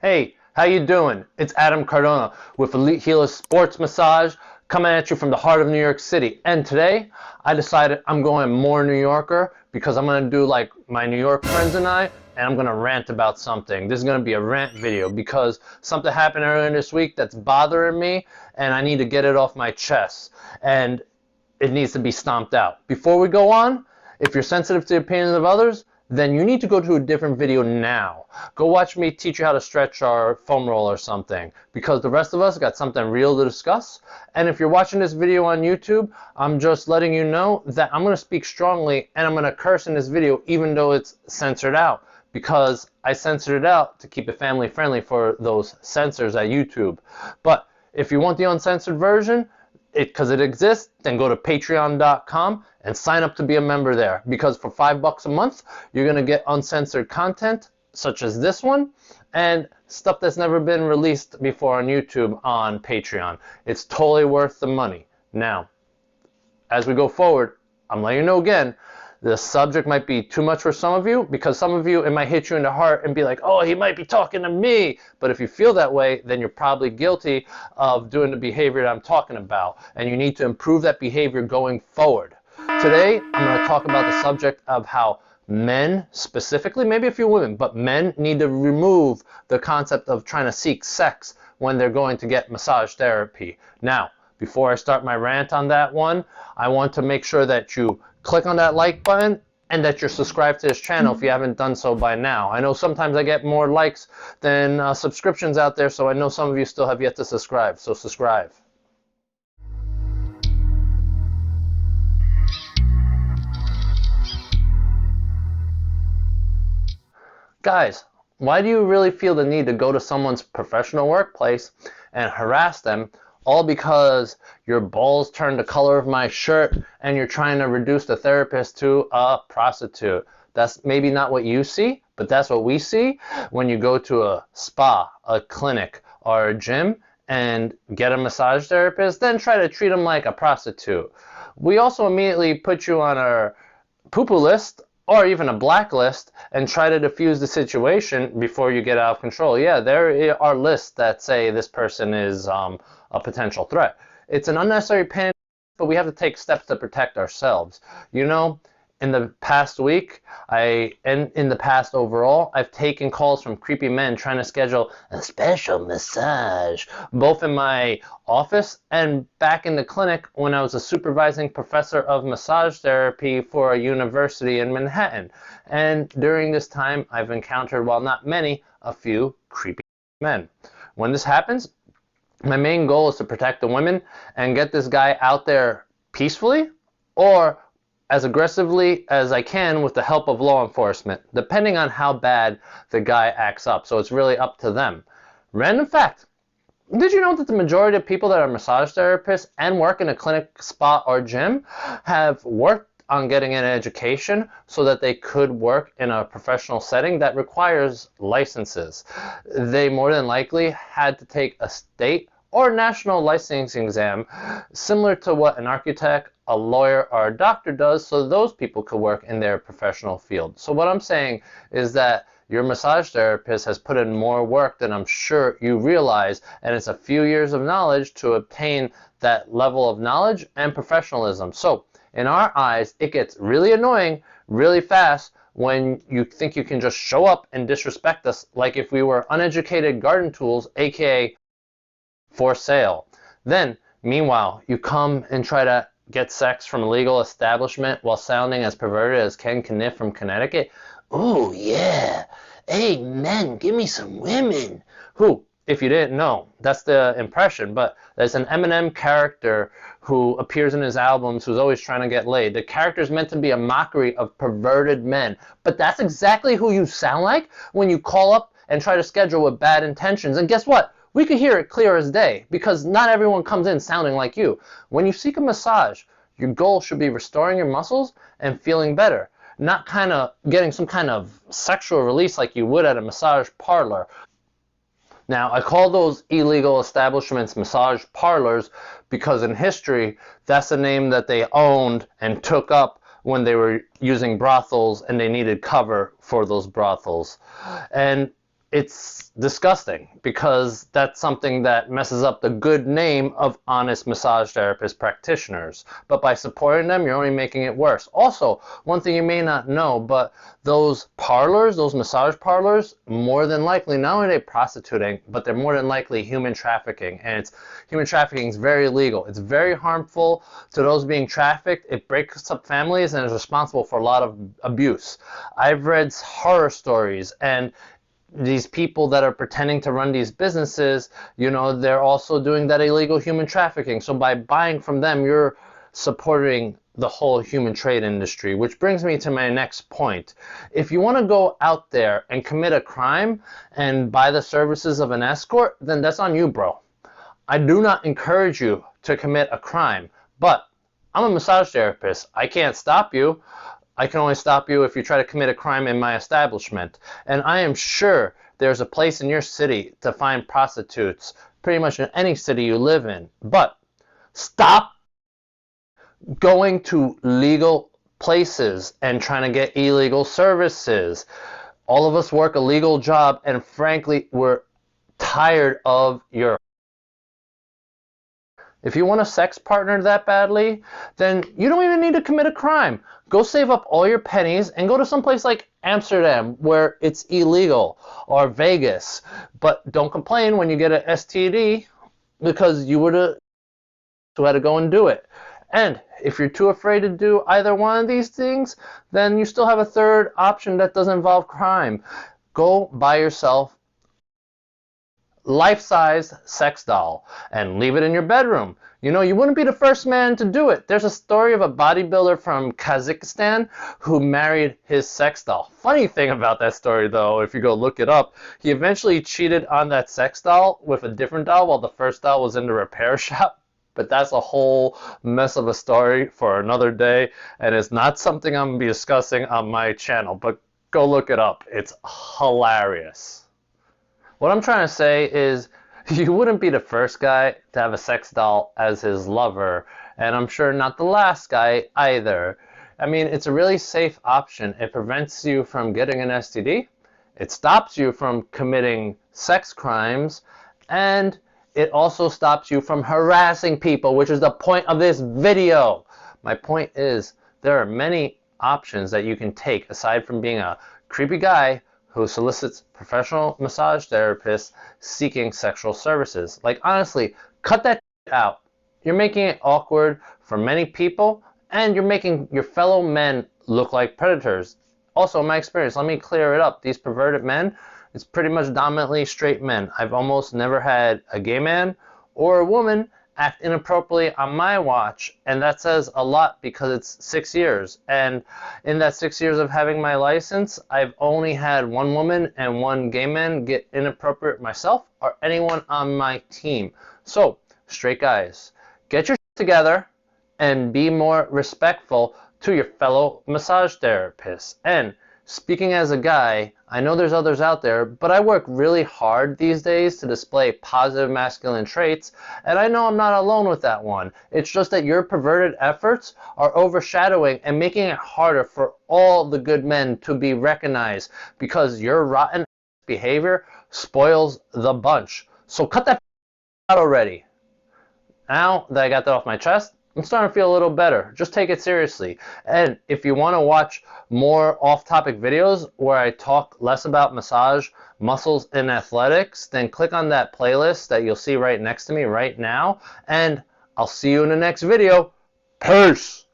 Hey, how you doing? It's Adam Cardona with Elite Healers Sports Massage coming at you from the heart of New York City. And today I decided I'm going more New Yorker because I'm going to do like my New York friends and I'm going to rant about something. This is going to be a rant video because something happened earlier this week that's bothering me and I need to get it off my chest. And it needs to be stomped out. Before we go on, if you're sensitive to the opinions of others, then you need to go to a different video now. Go watch me teach you how to stretch our foam roll or something, because the rest of us got something real to discuss. And if you're watching this video on YouTube, I'm just letting you know that I'm going to speak strongly and I'm going to curse in this video even though it's censored out, because I censored it out to keep it family friendly for those censors at YouTube. But if you want the uncensored version, because it exists, then go to patreon.com and sign up to be a member there, because for $5 a month you're going to get uncensored content such as this one and stuff that's never been released before on YouTube on Patreon. It's totally worth the money. Now, as we go forward, I'm letting you know again, the subject might be too much for some of you, because some of you, it might hit you in the heart and be like, oh, he might be talking to me. But if you feel that way, then you're probably guilty of doing the behavior that I'm talking about. And you need to improve that behavior going forward. Today, I'm going to talk about the subject of how men, specifically, maybe a few women, but men need to remove the concept of trying to seek sex when they're going to get massage therapy. Now, before I start my rant on that one, I want to make sure that you click on that like button and that you're subscribed to this channel if you haven't done so by now. I know sometimes I get more likes than subscriptions out there, so I know some of you still have yet to subscribe, so subscribe. Guys, why do you really feel the need to go to someone's professional workplace and harass them, all because your balls turned the color of my shirt and you're trying to reduce the therapist to a prostitute? That's maybe not what you see, but that's what we see when you go to a spa, a clinic, or a gym and get a massage therapist, then try to treat them like a prostitute. We also immediately put you on our Poopoo list or even a blacklist and try to diffuse the situation before you get out of control. Yeah, there are lists that say this person is a potential threat. It's an unnecessary pain, but we have to take steps to protect ourselves. You know, in the past week, and in the past overall, I've taken calls from creepy men trying to schedule a special massage, both in my office and back in the clinic when I was a supervising professor of massage therapy for a university in Manhattan. And during this time, I've encountered, while not many, a few creepy men. When this happens, my main goal is to protect the women and get this guy out there peacefully or as aggressively as I can with the help of law enforcement, depending on how bad the guy acts up. So it's really up to them. Random fact. Did you know that the majority of people that are massage therapists and work in a clinic, spa, or gym have worked on getting an education so that they could work in a professional setting that requires licenses? They more than likely had to take a state or national licensing exam similar to what an architect, a lawyer, or a doctor does, so those people could work in their professional field. So what I'm saying is that your massage therapist has put in more work than I'm sure you realize, and it's a few years of knowledge to obtain that level of knowledge and professionalism. So in our eyes, it gets really annoying really fast when you think you can just show up and disrespect us like if we were uneducated garden tools, aka for sale. Then, meanwhile, you come and try to get sex from a legal establishment while sounding as perverted as Kaniff from Connecticut. Ooh, yeah. Hey, men, give me some women. Who, if you didn't know, that's the impression, but there's an Eminem character who appears in his albums who's always trying to get laid. The character is meant to be a mockery of perverted men, but that's exactly who you sound like when you call up and try to schedule with bad intentions. And guess what? We could hear it clear as day, because not everyone comes in sounding like you. When you seek a massage, your goal should be restoring your muscles and feeling better, not kind of getting some kind of sexual release like you would at a massage parlor. Now, I call those illegal establishments massage parlors because in history, that's the name that they owned and took up when they were using brothels and they needed cover for those brothels. And it's disgusting because that's something that messes up the good name of honest massage therapist practitioners. But by supporting them, you're only making it worse. Also, one thing you may not know, but those parlors, those massage parlors, more than likely, not only are they prostituting, but they're more than likely human trafficking. And human trafficking is very illegal. It's very harmful to those being trafficked. It breaks up families and is responsible for a lot of abuse. I've read horror stories, and these people that are pretending to run these businesses, you know, they're also doing that illegal human trafficking. So by buying from them, you're supporting the whole human trade industry, which brings me to my next point. If you want to go out there and commit a crime and buy the services of an escort, then that's on you, bro. I do not encourage you to commit a crime, but I'm a massage therapist. I can't stop you. I can only stop you if you try to commit a crime in my establishment. And I am sure there's a place in your city to find prostitutes, pretty much in any city you live in. But stop going to legal places and trying to get illegal services. All of us work a legal job, and frankly, we're tired of your... If you want a sex partner that badly, then you don't even need to commit a crime. Go save up all your pennies and go to someplace like Amsterdam where it's illegal, or Vegas. But don't complain when you get an STD because you were the who had to go and do it. And if you're too afraid to do either one of these things, then you still have a third option that doesn't involve crime. Go buy yourself life-size sex doll and leave it in your bedroom. You know, you wouldn't be the first man to do it. There's a story of a bodybuilder from Kazakhstan who married his sex doll. Funny thing about that story, though, if you go look it up, he eventually cheated on that sex doll with a different doll while the first doll was in the repair shop. But that's a whole mess of a story for another day, and it's not something I'm going to be discussing on my channel, but go look it up. It's hilarious. What I'm trying to say is you wouldn't be the first guy to have a sex doll as his lover, and I'm sure not the last guy either. I mean, it's a really safe option. It prevents you from getting an STD, it stops you from committing sex crimes, and it also stops you from harassing people, which is the point of this video. My point is there are many options that you can take aside from being a creepy guy who solicits professional massage therapists seeking sexual services. Like, honestly, cut that out. You're making it awkward for many people, and you're making your fellow men look like predators. Also, in my experience, let me clear it up. These perverted men, it's pretty much dominantly straight men. I've almost never had a gay man or a woman act inappropriately on my watch, and that says a lot because it's 6 years, and in that 6 years of having my license, I've only had one woman and one gay man get inappropriate myself or anyone on my team. So, straight guys, get your shit together and be more respectful to your fellow massage therapists. And speaking as a guy, I know there's others out there, but I work really hard these days to display positive masculine traits, and I know I'm not alone with that one. It's just that your perverted efforts are overshadowing and making it harder for all the good men to be recognized because your rotten behavior spoils the bunch. So cut that out already. Now that I got that off my chest, I'm starting to feel a little better. Just take it seriously. And if you want to watch more off-topic videos where I talk less about massage, muscles, and athletics, then click on that playlist that you'll see right next to me right now. And I'll see you in the next video. Peace!